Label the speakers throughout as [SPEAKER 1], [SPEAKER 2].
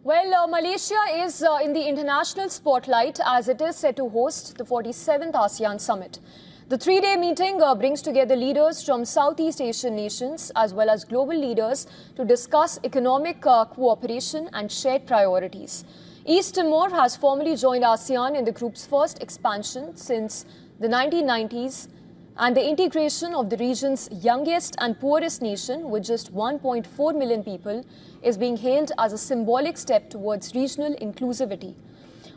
[SPEAKER 1] Well, Malaysia is in the international spotlight as it is set to host the 47th ASEAN Summit. The three-day meeting brings together leaders from Southeast Asian nations as well as global leaders to discuss economic cooperation and shared priorities. East Timor has formally joined ASEAN in the group's first expansion since the 1990s, and the integration of the region's youngest and poorest nation with just 1.4 million people is being hailed as a symbolic step towards regional inclusivity.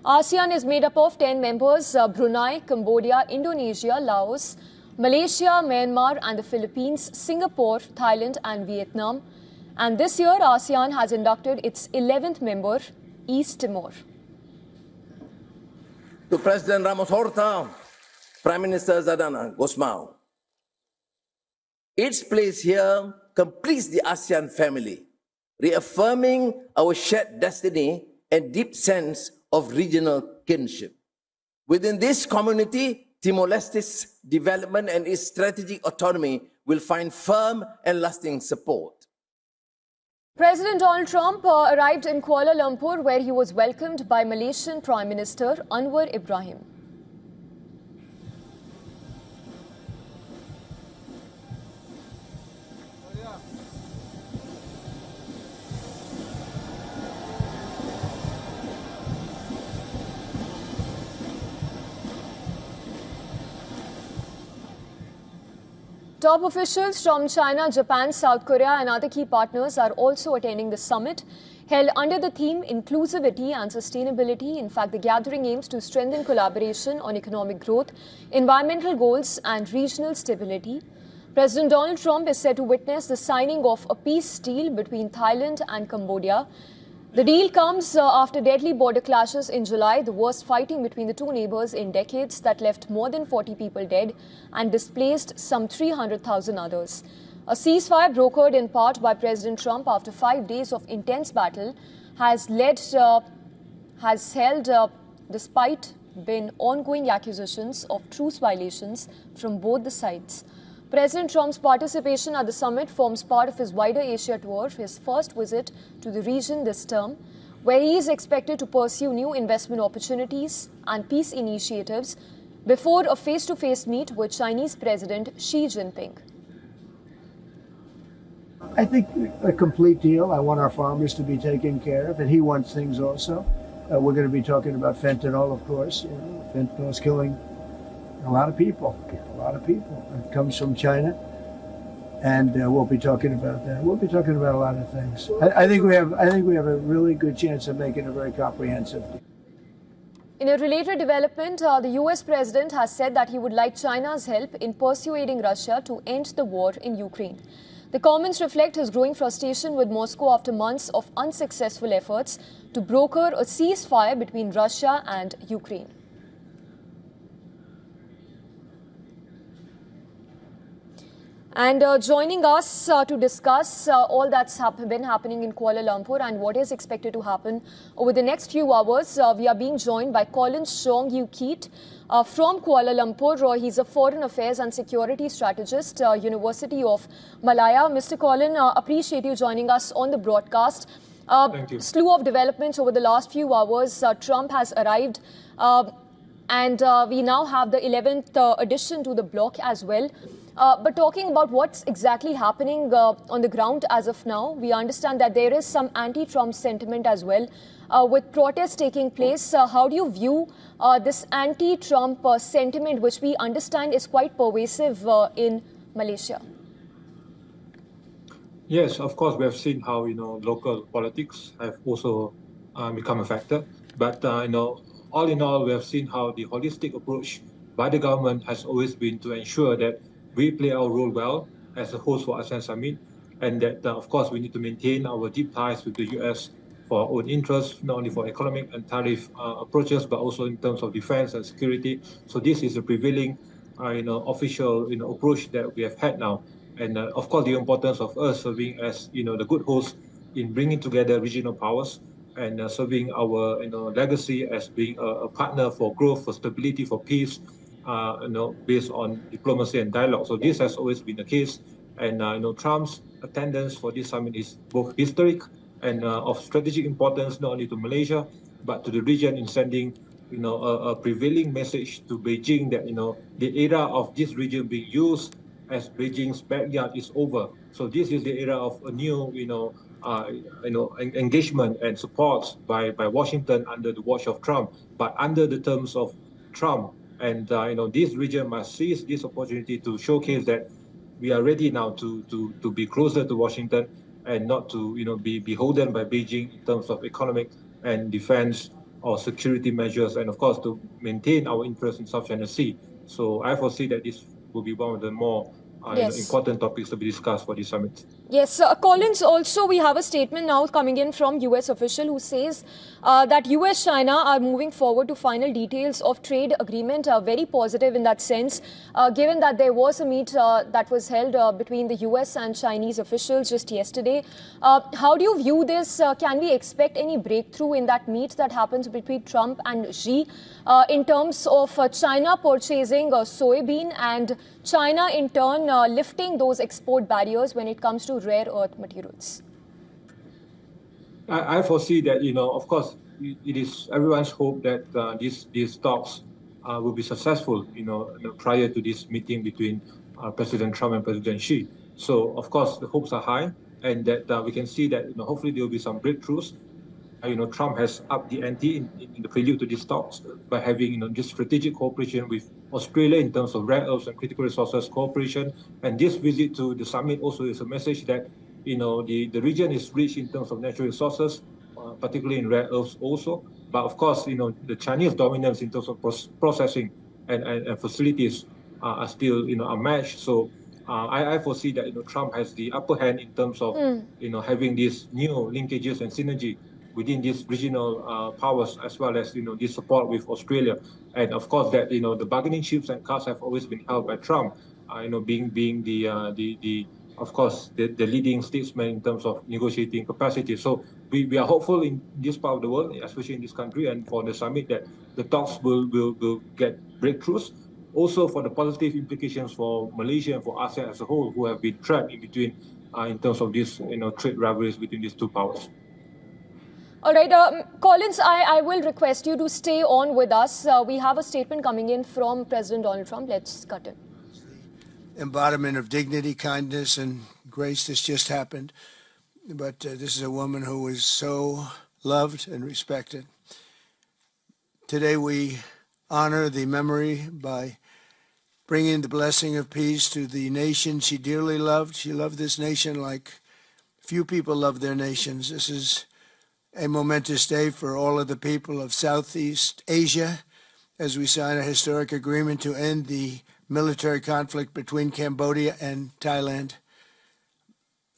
[SPEAKER 1] ASEAN is made up of 10 members: Brunei, Cambodia, Indonesia, Laos, Malaysia, Myanmar and the Philippines, Singapore, Thailand and Vietnam. And this year, ASEAN has inducted its 11th member, East Timor.
[SPEAKER 2] To President Ramos Horta, Prime Minister Zadana Gosmao, its place here completes the ASEAN family, reaffirming our shared destiny and deep sense of regional kinship. Within this community, Timor-Leste's development and its strategic autonomy will find firm and lasting support.
[SPEAKER 1] President Donald Trump arrived in Kuala Lumpur, where he was welcomed by Malaysian Prime Minister Anwar Ibrahim. Top officials from China, Japan, South Korea and other key partners are also attending the summit, held under the theme Inclusivity and Sustainability. In fact, the gathering aims to strengthen collaboration on economic growth, environmental goals and regional stability. President Donald Trump is set to witness the signing of a peace deal between Thailand and Cambodia. The deal comes after deadly border clashes in July, the worst fighting between the two neighbors in decades that left more than 40 people dead and displaced some 300,000 others. A ceasefire brokered in part by President Trump after 5 days of intense battle has held despite been ongoing accusations of truce violations from both the sides. President Trump's participation at the summit forms part of his wider Asia tour, his first visit to the region this term, where he is expected to pursue new investment opportunities and peace initiatives before a face-to-face meet with Chinese President Xi Jinping.
[SPEAKER 3] I think a complete deal. I want our farmers to be taken care of, and he wants things also. We're going to be talking about fentanyl, of course. Fentanyl is killing a lot of people. It comes from China, and we'll be talking about that. We'll be talking about a lot of things. I think we have a really good chance of making a very comprehensive deal.
[SPEAKER 1] In a related development, the US President has said that he would like China's help in persuading Russia to end the war in Ukraine. The comments reflect his growing frustration with Moscow after months of unsuccessful efforts to broker a ceasefire between Russia and Ukraine. And joining us to discuss all that's been happening in Kuala Lumpur and what is expected to happen over the next few hours, we are being joined by Colin Chong Yu Keat from Kuala Lumpur. He's a Foreign Affairs and Security Strategist, University of Malaya. Mr. Colin, appreciate you joining us on the broadcast.
[SPEAKER 4] Thank you.
[SPEAKER 1] Slew of developments over the last few hours. Trump has arrived and we now have the 11th addition to the bloc as well. But talking about what's exactly happening on the ground as of now, we understand that there is some anti-Trump sentiment as well, with protests taking place. How do you view this anti-Trump sentiment, which we understand is quite pervasive in Malaysia?
[SPEAKER 4] Yes, of course, we have seen how local politics have also become a factor. But all in all, we have seen how the holistic approach by the government has always been to ensure that we play our role well as a host for ASEAN Summit, and that, of course, we need to maintain our deep ties with the US for our own interests, not only for economic and tariff approaches, but also in terms of defense and security. So this is a prevailing, official, approach that we have had now. And of course, the importance of us serving as, the good host in bringing together regional powers and serving our, legacy as being a partner for growth, for stability, for peace, based on diplomacy and dialogue. So this has always been the case. And Trump's attendance for this summit is both historic and of strategic importance not only to Malaysia but to the region in sending a prevailing message to Beijing that the era of this region being used as Beijing's backyard is over. So this is the era of a new engagement and support by Washington under the watch of Trump, but under the terms of Trump. And this region must seize this opportunity to showcase that we are ready now to be closer to Washington and not to be beholden by Beijing in terms of economic and defense or security measures, and of course to maintain our interest in South China Sea. So I foresee that this will be one of the more important topics to be discussed for this summit.
[SPEAKER 1] Yes, Collins, also we have a statement now coming in from US official who says that US-China are moving forward to final details of trade agreement, very positive in that sense, given that there was a meet that was held between the US and Chinese officials just yesterday. How do you view this? Can we expect any breakthrough in that meet that happens between Trump and Xi in terms of China purchasing soybean and China in turn lifting those export barriers when it comes to rare earth materials?
[SPEAKER 4] I foresee that, of course, it is everyone's hope that these talks will be successful, prior to this meeting between President Trump and President Xi. So, of course, the hopes are high, and that we can see that, hopefully there will be some breakthroughs. Trump has upped the ante in the prelude to these talks by having, this strategic cooperation with Australia in terms of rare earths and critical resources cooperation. And this visit to the summit also is a message that, the region is rich in terms of natural resources, particularly in rare earths also. But of course, the Chinese dominance in terms of processing and facilities are still, unmatched. So I foresee that, Trump has the upper hand in terms of, having these new linkages and synergy within these regional powers, as well as this support with Australia, and of course that the bargaining chips and cards have always been held by Trump, being the of course the leading statesman in terms of negotiating capacity. So we are hopeful in this part of the world, especially in this country, and for the summit that the talks will get breakthroughs. Also for the positive implications for Malaysia and for ASEAN as a whole, who have been trapped in between in terms of these trade rivalries between these two powers.
[SPEAKER 1] All right, Collins, I will request you to stay on with us. We have a statement coming in from President Donald Trump. Let's cut in.
[SPEAKER 3] Embodiment of dignity, kindness, and grace. This just happened. But this is a woman who was so loved and respected. Today we honor the memory by bringing the blessing of peace to the nation she dearly loved. She loved this nation like few people love their nations. This is a momentous day for all of the people of Southeast Asia as we sign a historic agreement to end the military conflict between Cambodia and Thailand.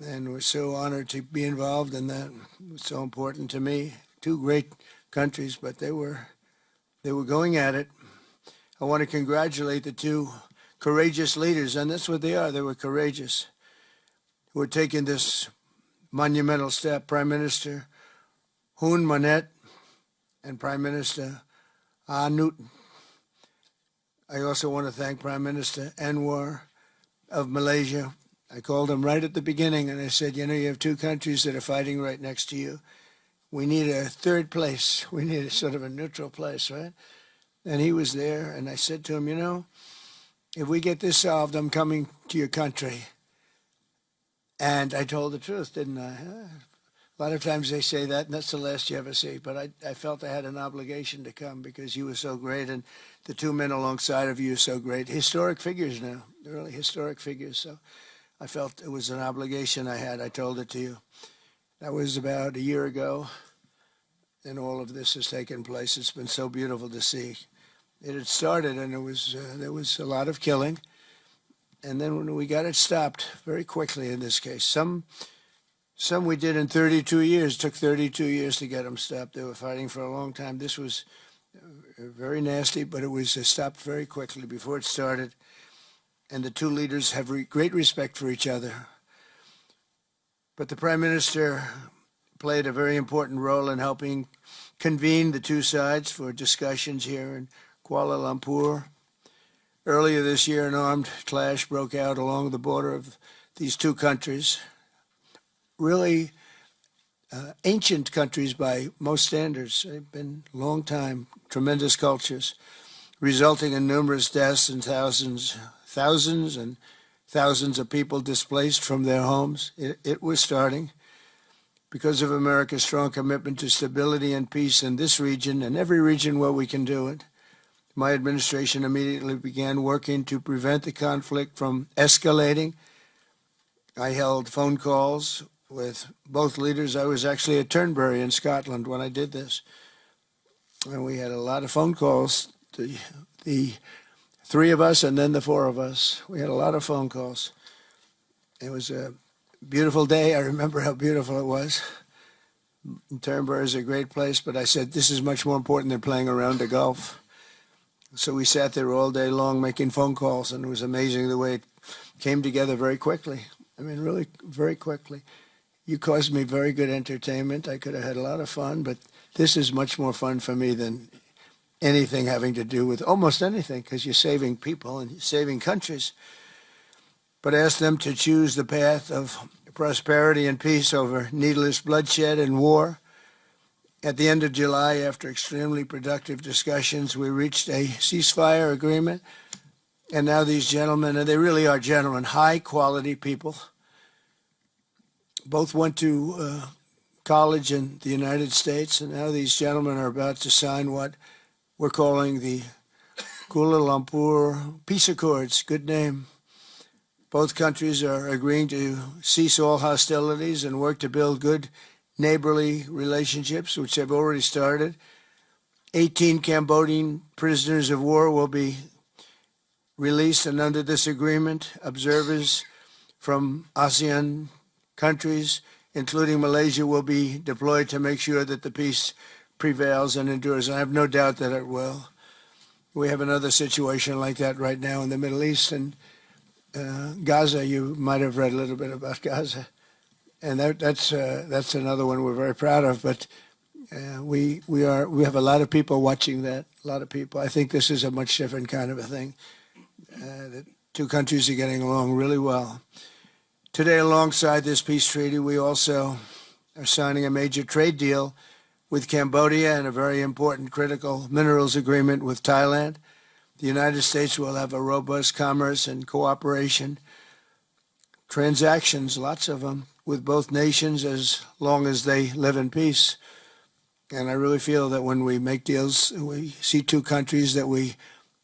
[SPEAKER 3] And we're so honored to be involved in that. It was so important to me. Two great countries, but they were going at it. I want to congratulate the two courageous leaders, and that's what they are. They were courageous, who are taking this monumental step. Prime Minister Hun Manet and Prime Minister Anut. I also want to thank Prime Minister Anwar of Malaysia. I called him right at the beginning and I said, you have two countries that are fighting right next to you. We need a third place. We need a sort of a neutral place, right? And he was there, and I said to him, if we get this solved, I'm coming to your country. And I told the truth, didn't I? A lot of times they say that, and that's the last you ever see. But I felt I had an obligation to come because you were so great, and the two men alongside of you are so great. Historic figures now. They're really historic figures. So I felt it was an obligation I had. I told it to you. That was about a year ago, and all of this has taken place. It's been so beautiful to see. It had started, and there was a lot of killing. And then when we got it stopped very quickly in this case, some we did in 32 years. It took 32 years to get them stopped. They were fighting for a long time. This was very nasty, but it was stopped very quickly before it started. And the two leaders have great respect for each other. But the Prime Minister played a very important role in helping convene the two sides for discussions here in Kuala Lumpur. Earlier this year, an armed clash broke out along the border of these two countries. Really ancient countries by most standards. They've been long time, tremendous cultures, resulting in numerous deaths and thousands and thousands of people displaced from their homes. It was starting because of America's strong commitment to stability and peace in this region and every region where we can do it. My administration immediately began working to prevent the conflict from escalating. I held phone calls with both leaders. I was actually at Turnberry in Scotland when I did this. And we had a lot of phone calls, the three of us and then the four of us. We had a lot of phone calls. It was a beautiful day. I remember how beautiful it was. Turnberry is a great place, but I said, this is much more important than playing around the Gulf. So we sat there all day long making phone calls, and it was amazing the way it came together very quickly. I mean, really very quickly. You caused me very good entertainment. I could have had a lot of fun, but this is much more fun for me than anything having to do with almost anything, because you're saving people and you're saving countries. But ask them to choose the path of prosperity and peace over needless bloodshed and war. At the end of July, after extremely productive discussions, we reached a ceasefire agreement. And now these gentlemen, and they really are gentlemen, high-quality people, both went to college in the United States, and now these gentlemen are about to sign what we're calling the Kuala Lumpur Peace Accords. Good name. Both countries are agreeing to cease all hostilities and work to build good neighborly relationships, which have already started. 18 Cambodian prisoners of war will be released, and under this agreement, observers from ASEAN countries, including Malaysia, will be deployed to make sure that the peace prevails and endures. And I have no doubt that it will. We have another situation like that right now in the Middle East, and Gaza. You might have read a little bit about Gaza, and that's another one we're very proud of. But we have a lot of people watching that. A lot of people. I think this is a much different kind of a thing. The two countries are getting along really well. Today, alongside this peace treaty, we also are signing a major trade deal with Cambodia and a very important critical minerals agreement with Thailand. The United States will have a robust commerce and cooperation transactions, lots of them, with both nations as long as they live in peace. And I really feel that when we make deals, we see two countries that we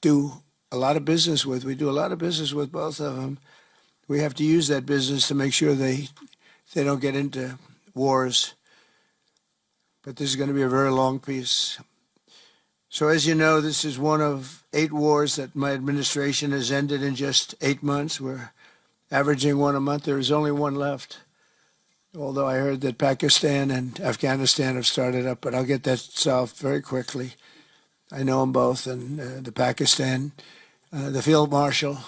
[SPEAKER 3] do a lot of business with. We do a lot of business with both of them. We have to use that business to make sure they don't get into wars. But this is going to be a very long peace. So as you know, this is one of 8 wars that my administration has ended in just 8 months. We're averaging one a month. There is only one left, although I heard that Pakistan and Afghanistan have started up, but I'll get that solved very quickly. I know them both, and the Pakistan, the Field Marshal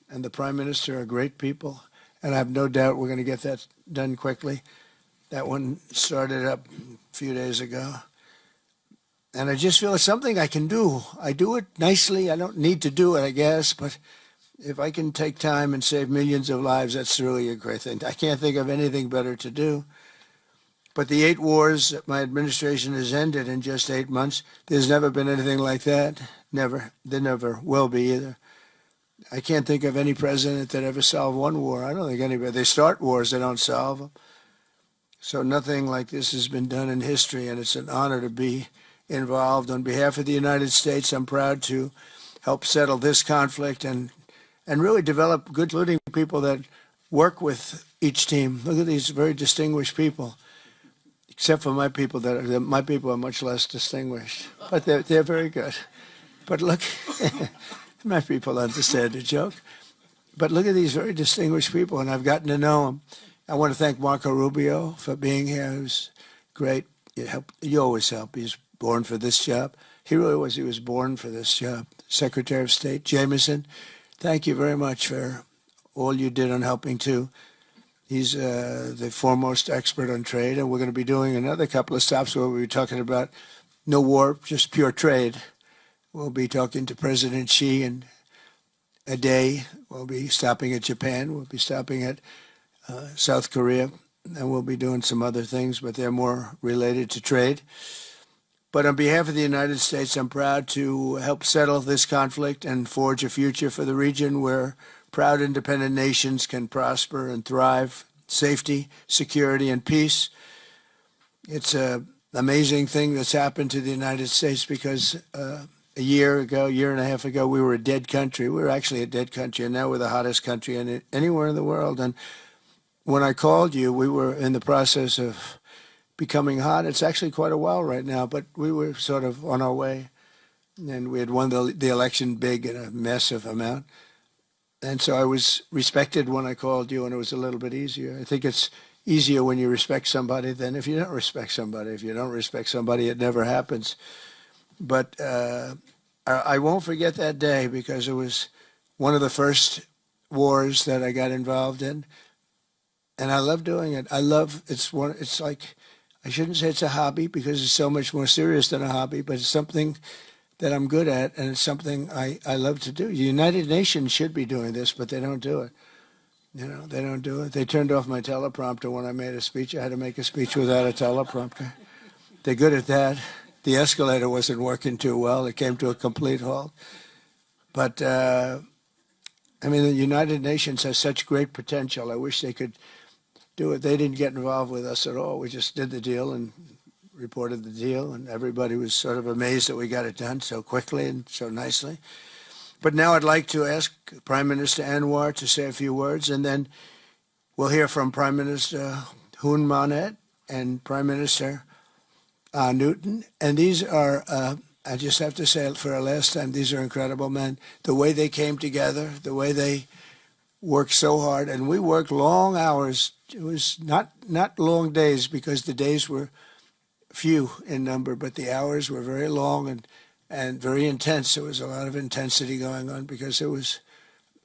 [SPEAKER 3] and the Prime Minister are great people, and I have no doubt we're going to get that done quickly. That one started up a few days ago. And I just feel it's something I can do. I do it nicely. I don't need to do it, I guess, but if I can take time and save millions of lives, that's really a great thing. I can't think of anything better to do. But the 8 wars that my administration has ended in just 8 months, there's never been anything like that. Never. There never will be either. I can't think of any president that ever solved one war. I don't think anybody. They start wars, they don't solve them. So nothing like this has been done in history, and it's an honor to be involved. On behalf of the United States, I'm proud to help settle this conflict and really develop good, including people that work with each team. Look at these very distinguished people, except for my people. My people are much less distinguished, but they're very good. But look, my people understand the joke. But look at these very distinguished people, and I've gotten to know them. I want to thank Marco Rubio for being here. Who's great. You always help. He's born for this job. He really was. He was born for this job. Secretary of State Jameson, thank you very much for all you did on helping too. He's the foremost expert on trade, and we're going to be doing another couple of stops where we'll be talking about no war, just pure trade. We'll be talking to President Xi in a day. We'll be stopping at Japan. We'll be stopping at South Korea. and we'll be doing some other things, but they're more related to trade. But on behalf of the United States, I'm proud to help settle this conflict and forge a future for the region where proud independent nations can prosper and thrive, safety, security, and peace. It's an amazing thing that's happened to the United States because a year and a half ago, we were a dead country. We were actually a dead country, and now we're the hottest country anywhere in the world. And when I called you, we were in the process of becoming hot. It's actually quite a while right now, but we were sort of on our way, and we had won the election big in a massive amount. And so I was respected when I called you, and it was a little bit easier. I think it's easier when you respect somebody than if you don't respect somebody. If you don't respect somebody, it never happens. But I won't forget that day because it was one of the first wars that I got involved in, and I love doing it. It's like, I shouldn't say it's a hobby because it's so much more serious than a hobby, but it's something that I'm good at, and it's something I love to do. The United Nations should be doing this, but they don't do it. You know, they don't do it. They turned off my teleprompter when I made a speech. I had to make a speech without a teleprompter. They're good at that. The escalator wasn't working too well. It came to a complete halt. But, I mean, the United Nations has such great potential. I wish they could do it. They didn't get involved with us at all. We just did the deal and reported the deal, and everybody was sort of amazed that we got it done so quickly and so nicely. But now I'd like to ask Prime Minister Anwar to say a few words, and then we'll hear from Prime Minister Hun Manet and Prime Minister Newton. And these are, I just have to say it for a last time, these are incredible men. The way they came together, the way they worked so hard, and we worked long hours. It was not long days because the days were few in number, but the hours were very long and very intense. There was a lot of intensity going on because there was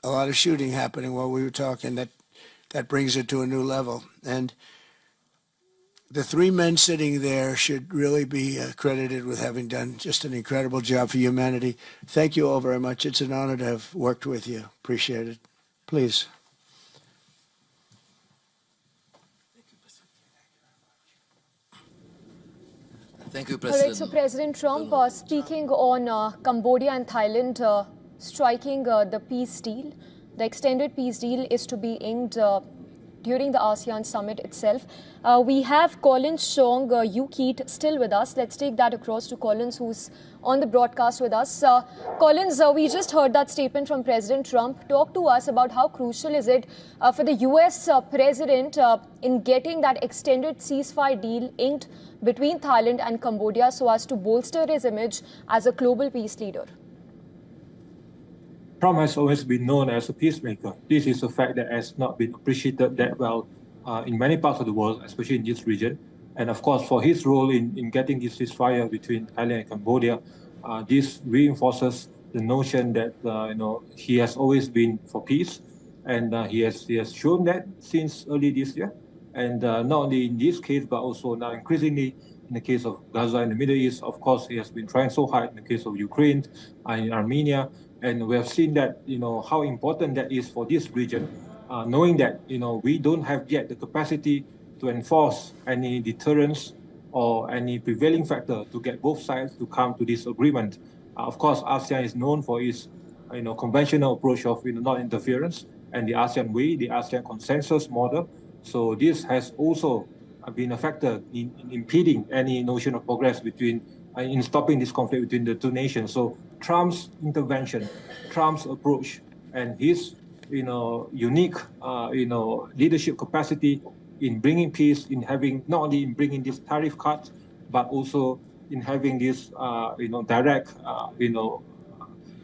[SPEAKER 3] a lot of shooting happening while we were talking. That brings it to a new level. And the three men sitting there should really be credited with having done just an incredible job for humanity. Thank you all very much. It's an honor to have worked with you. Appreciate it. Please.
[SPEAKER 2] Thank you,
[SPEAKER 1] All
[SPEAKER 2] President.
[SPEAKER 1] right, so President Trump speaking on Cambodia and Thailand striking the peace deal. The extended peace deal is to be inked during the Asean Summit itself. We have Collins Chong Keat still with us. Let's take that across to Collins, who's on the broadcast with us. Collins, we just heard that statement from President Trump. Talk to us about how crucial is it for the US president in getting that extended ceasefire deal inked between Thailand and Cambodia so as to bolster his image as a global peace leader?
[SPEAKER 4] Trump has always been known as a peacemaker. This is a fact that has not been appreciated that well in many parts of the world, especially in this region. And of course, for his role in getting this ceasefire between Thailand and Cambodia, this reinforces the notion that he has always been for peace, and he has shown that since early this year. And not only in this case, but also now increasingly in the case of Gaza and the Middle East. Of course, he has been trying so hard in the case of Ukraine, in Armenia. And we have seen that, how important that is for this region, knowing that, we don't have yet the capacity to enforce any deterrence or any prevailing factor to get both sides to come to this agreement. Of course, ASEAN is known for its, conventional approach of, non-interference and the ASEAN way, the ASEAN consensus model. So this has also been a factor in impeding any notion of progress in stopping this conflict between the two nations. So Trump's intervention, Trump's approach, and his, unique, leadership capacity in bringing peace, in having not only in bringing this tariff cut, but also in having this, direct,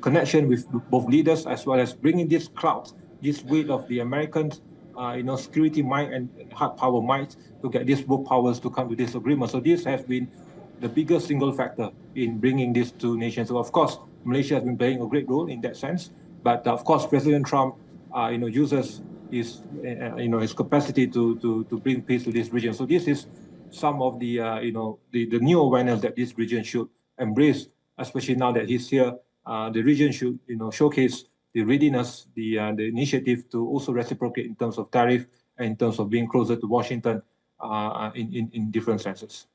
[SPEAKER 4] connection with both leaders, as well as bringing this clout, this weight of the American, security might and hard power might to get these both powers to come to this agreement. So this has been the biggest single factor in bringing these two nations. So of course, Malaysia has been playing a great role in that sense. But of course, President Trump, uses his, his capacity to bring peace to this region. So this is some of the, the new awareness that this region should embrace, especially now that he's here. The region should, showcase the readiness, the initiative to also reciprocate in terms of tariff in terms of being closer to Washington in different senses.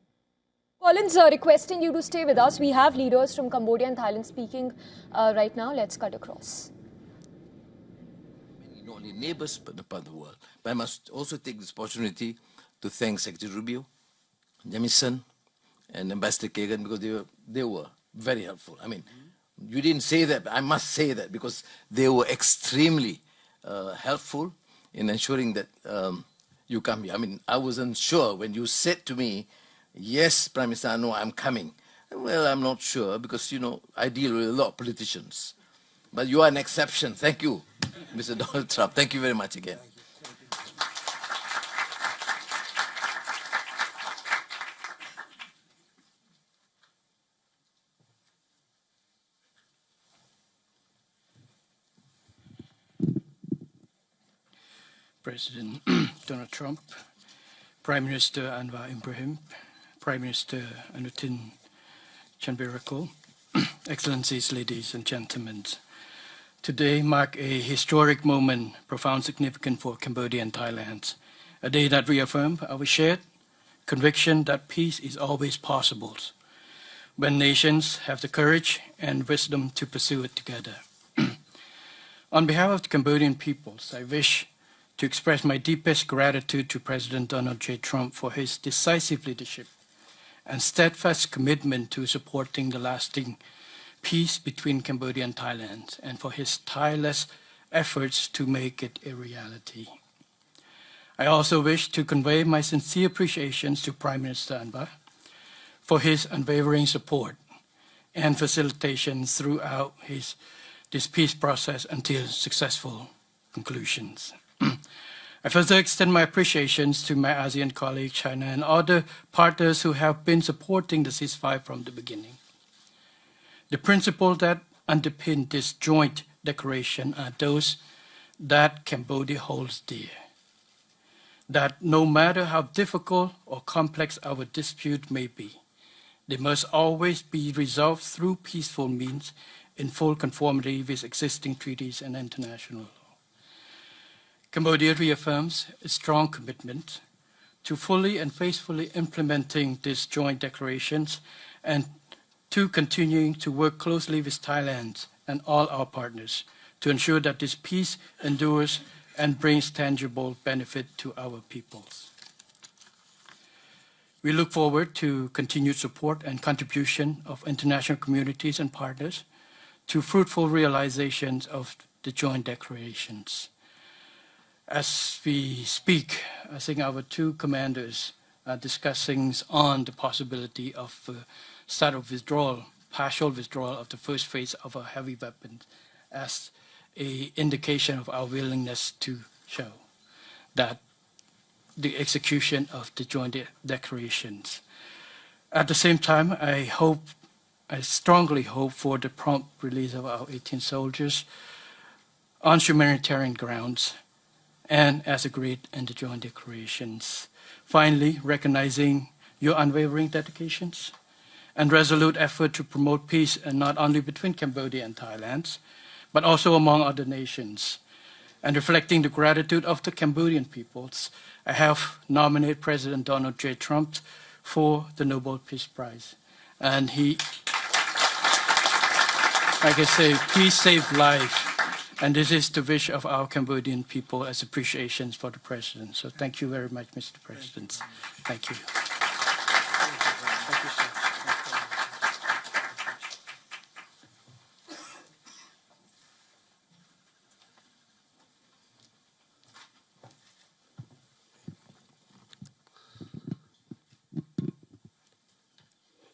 [SPEAKER 1] Collins, requesting you to stay with us. We have leaders from Cambodia and Thailand speaking right now. Let's cut across.
[SPEAKER 2] Not only neighbors, but the part of the world. But I must also take this opportunity to thank Secretary Rubio, Jamison, and Ambassador Kagan, because they were very helpful. I mean, you didn't say that, but I must say that because they were extremely helpful in ensuring that you come here. I mean, I wasn't sure when you said to me, yes, Prime Minister Anwar, I'm coming. Well, I'm not sure because, you know, I deal with a lot of politicians. But you are an exception. Thank you, Mr. Donald Trump. Thank you very much again.
[SPEAKER 5] President Donald Trump, Prime Minister Anwar Ibrahim, Prime Minister Anutin Chanvirakul, Excellencies, ladies and gentlemen. Today marks a historic moment, profound significance for Cambodia and Thailand, a day that reaffirms our shared conviction that peace is always possible when nations have the courage and wisdom to pursue it together. On behalf of the Cambodian peoples, I wish to express my deepest gratitude to President Donald J. Trump for his decisive leadership and steadfast commitment to supporting the lasting peace between Cambodia and Thailand, and for his tireless efforts to make it a reality. I also wish to convey my sincere appreciations to Prime Minister Anwar for his unwavering support and facilitation throughout this peace process until successful conclusions. I further extend my appreciations to my ASEAN colleagues, China, and other partners who have been supporting the ceasefire from the beginning. The principles that underpin this joint declaration are those that Cambodia holds dear. That no matter how difficult or complex our dispute may be, they must always be resolved through peaceful means in full conformity with existing treaties and international law. Cambodia reaffirms its strong commitment to fully and faithfully implementing these joint declarations and to continuing to work closely with Thailand and all our partners to ensure that this peace endures and brings tangible benefit to our peoples. We look forward to continued support and contribution of international communities and partners to fruitful realizations of the joint declarations. As we speak, I think our two commanders are discussing on the possibility of start of withdrawal, partial withdrawal of the first phase of our heavy weapons as an indication of our willingness to show that the execution of the joint declarations. At the same time, I strongly hope for the prompt release of our 18 soldiers on humanitarian grounds and as agreed in the joint declarations. Finally, recognizing your unwavering dedications and resolute effort to promote peace, and not only between Cambodia and Thailand, but also among other nations. And reflecting the gratitude of the Cambodian peoples, I have nominated President Donald J. Trump for the Nobel Peace Prize. And he, like I say, peace saves life. And this is the wish of our Cambodian people as appreciations for the President. So thank you very much, Mr. President. Thank you. Thank you, sir.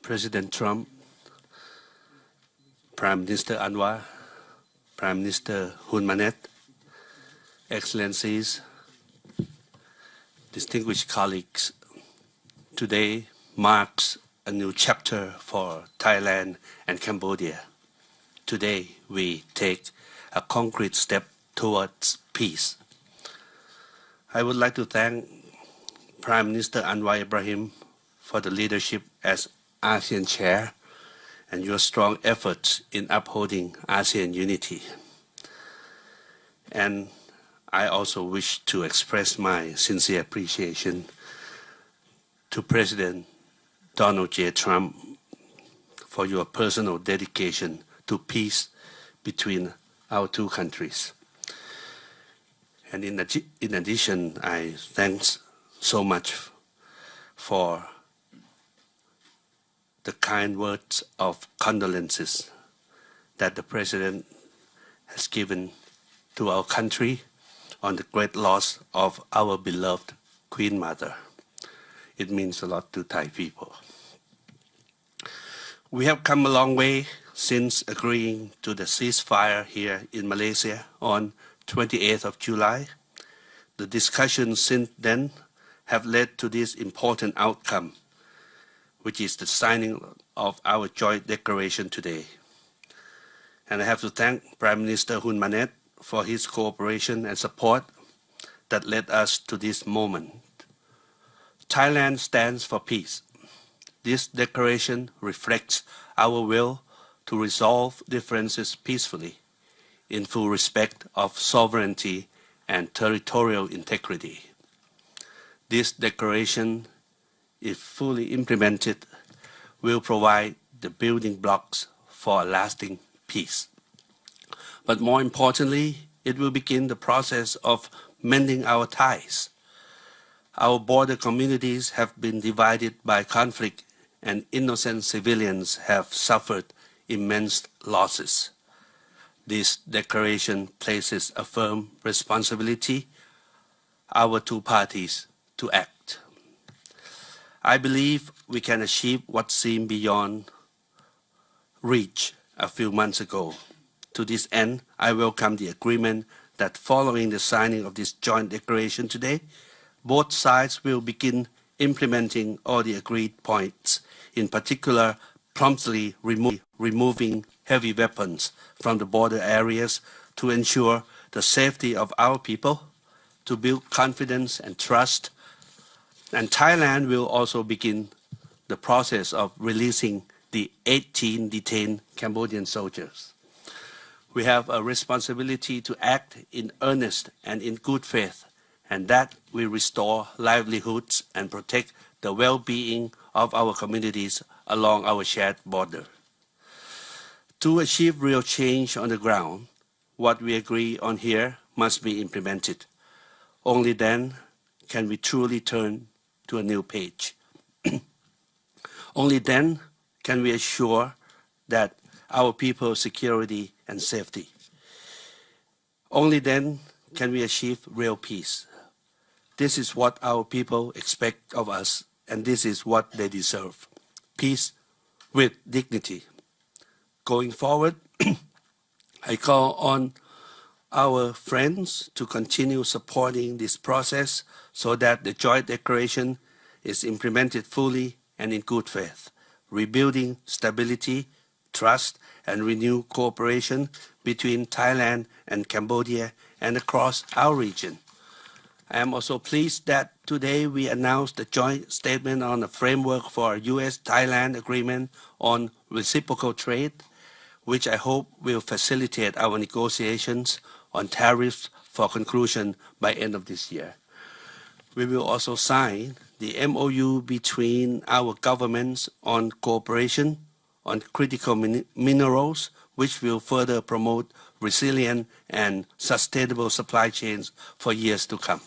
[SPEAKER 6] President Trump, Prime Minister Anwar, Prime Minister Hun Manet, Excellencies, distinguished colleagues, today marks a new chapter for Thailand and Cambodia. Today we take a concrete step towards peace. I would like to thank Prime Minister Anwar Ibrahim for the leadership as ASEAN Chair and your strong efforts in upholding ASEAN unity. And I also wish to express my sincere appreciation to President Donald J. Trump for your personal dedication to peace between our two countries. And in addition, I thanks so much for the kind words of condolences that the President has given to our country on the great loss of our beloved Queen Mother. It means a lot to Thai people. We have come a long way since agreeing to the ceasefire here in Malaysia on 28th of July. The discussions since then have led to this important outcome, which is the signing of our joint declaration today. And I have to thank Prime Minister Hun Manet for his cooperation and support that led us to this moment. Thailand stands for peace. This declaration reflects our will to resolve differences peacefully, in full respect of sovereignty and territorial integrity. This declaration, if fully implemented, will provide the building blocks for a lasting peace. But more importantly, it will begin the process of mending our ties. Our border communities have been divided by conflict, and innocent civilians have suffered immense losses. This declaration places a firm responsibility on our two parties to act. I believe we can achieve what seemed beyond reach a few months ago. To this end, I welcome the agreement that following the signing of this joint declaration today, both sides will begin implementing all the agreed points, in particular promptly removing heavy weapons from the border areas to ensure the safety of our people, to build confidence and trust. And Thailand will also begin the process of releasing the 18 detained Cambodian soldiers. We have a responsibility to act in earnest and in good faith, and that we restore livelihoods and protect the well-being of our communities along our shared border. To achieve real change on the ground, what we agree on here must be implemented. Only then can we truly turn to a new page. Only then can we assure that our people's security and safety. Only then can we achieve real peace. This is what our people expect of us, and this is what they deserve. Peace with dignity. Going forward, I call on our friends to continue supporting this process so that the joint declaration is implemented fully and in good faith, rebuilding stability, trust, and renewed cooperation between Thailand and Cambodia and across our region. I am also pleased that today we announced the joint statement on a framework for a U.S.-Thailand agreement on reciprocal trade, which I hope will facilitate our negotiations on tariffs for conclusion by end of this year. We will also sign the MOU between our governments on cooperation on critical minerals, which will further promote resilient and sustainable supply chains for years to come.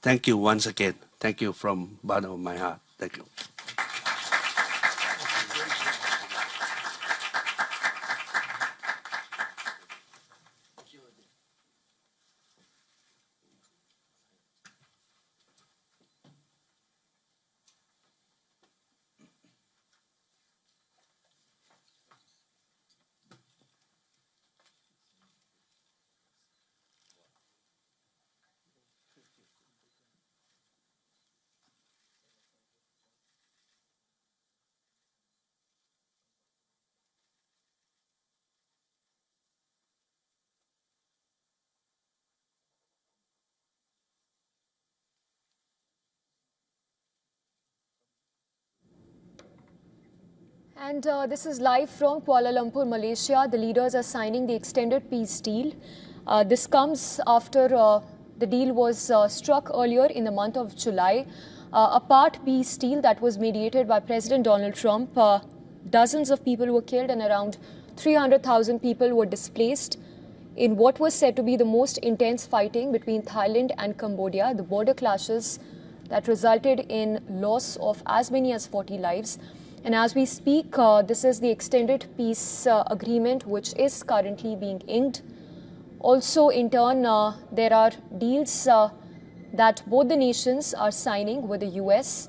[SPEAKER 6] Thank you once again. Thank you from the bottom of my heart. Thank you.
[SPEAKER 1] And this is live from Kuala Lumpur, Malaysia. The leaders are signing the extended peace deal. This comes after The deal was struck earlier in the month of July. A part peace deal that was mediated by President Donald Trump. Dozens of people were killed and around 300,000 people were displaced in what was said to be the most intense fighting between Thailand and Cambodia, the border clashes that resulted in loss of as many as 40 lives. And as we speak, this is the extended peace agreement which is currently being inked. Also, in turn, there are deals that both the nations are signing with the US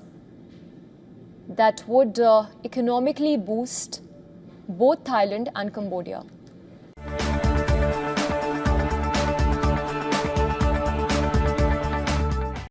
[SPEAKER 1] that would economically boost both Thailand and Cambodia.